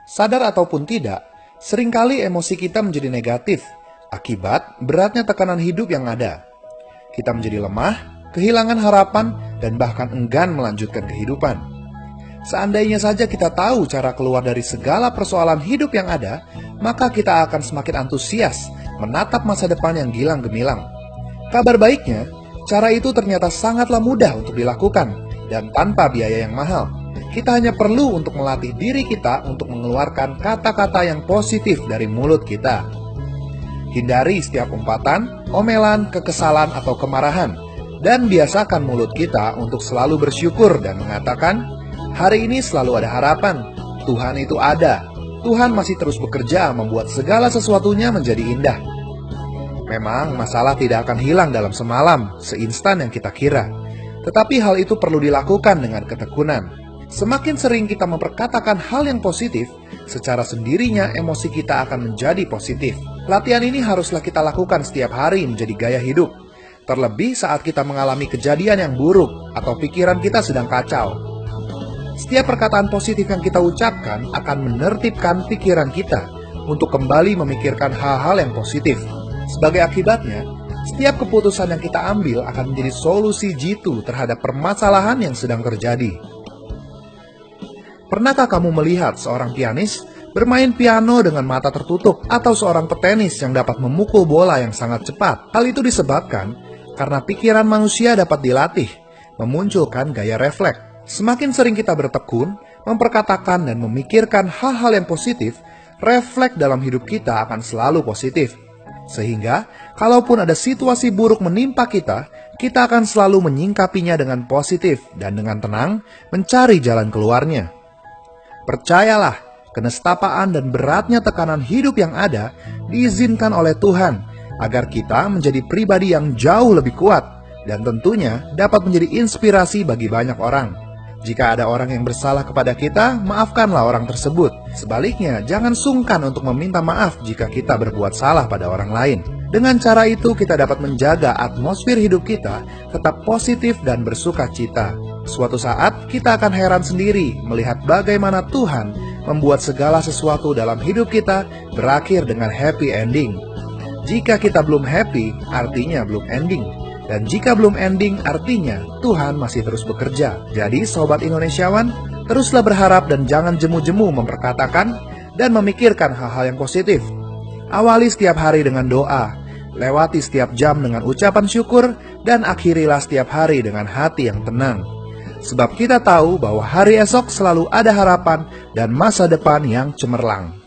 Sadar ataupun tidak, seringkali emosi kita menjadi negatif akibat beratnya tekanan hidup yang ada. Kita menjadi lemah, kehilangan harapan, dan bahkan enggan melanjutkan kehidupan. Seandainya saja kita tahu cara keluar dari segala persoalan hidup yang ada, maka kita akan semakin antusias menatap masa depan yang gilang gemilang. Kabar baiknya, cara itu ternyata sangatlah mudah untuk dilakukan dan tanpa biaya yang mahal. Kita hanya perlu untuk melatih diri kita untuk mengeluarkan kata-kata yang positif dari mulut kita. Hindari setiap umpatan, omelan, kekesalan, atau kemarahan. Dan biasakan mulut kita untuk selalu bersyukur dan mengatakan, hari ini selalu ada harapan, Tuhan itu ada, Tuhan masih terus bekerja membuat segala sesuatunya menjadi indah. Memang masalah tidak akan hilang dalam semalam, seinstan yang kita kira. Tetapi hal itu perlu dilakukan dengan ketekunan. Semakin sering kita memperkatakan hal yang positif, secara sendirinya emosi kita akan menjadi positif. Latihan ini haruslah kita lakukan setiap hari menjadi gaya hidup. Terlebih saat kita mengalami kejadian yang buruk atau pikiran kita sedang kacau. Setiap perkataan positif yang kita ucapkan akan menertibkan pikiran kita untuk kembali memikirkan hal-hal yang positif. Sebagai akibatnya, setiap keputusan yang kita ambil akan menjadi solusi jitu terhadap permasalahan yang sedang terjadi. Pernahkah kamu melihat seorang pianis bermain piano dengan mata tertutup atau seorang petenis yang dapat memukul bola yang sangat cepat? Hal itu disebabkan karena pikiran manusia dapat dilatih, memunculkan gaya refleks. Semakin sering kita bertekun, memperkatakan dan memikirkan hal-hal yang positif, refleks dalam hidup kita akan selalu positif. Sehingga, kalaupun ada situasi buruk menimpa kita, kita akan selalu menyingkapinya dengan positif dan dengan tenang mencari jalan keluarnya. Percayalah, kenestapaan dan beratnya tekanan hidup yang ada diizinkan oleh Tuhan agar kita menjadi pribadi yang jauh lebih kuat dan tentunya dapat menjadi inspirasi bagi banyak orang. Jika ada orang yang bersalah kepada kita, maafkanlah orang tersebut. Sebaliknya, jangan sungkan untuk meminta maaf jika kita berbuat salah pada orang lain. Dengan cara itu, kita dapat menjaga atmosfer hidup kita tetap positif dan bersuka cita. Suatu saat, kita akan heran sendiri melihat bagaimana Tuhan membuat segala sesuatu dalam hidup kita berakhir dengan happy ending. Jika kita belum happy, artinya belum ending. Dan jika belum ending, artinya Tuhan masih terus bekerja. Jadi, Sobat Indonesiawan, teruslah berharap dan jangan jemu-jemu memperkatakan dan memikirkan hal-hal yang positif. Awali setiap hari dengan doa, lewati setiap jam dengan ucapan syukur, dan akhirilah setiap hari dengan hati yang tenang. Sebab kita tahu bahwa hari esok selalu ada harapan dan masa depan yang cemerlang.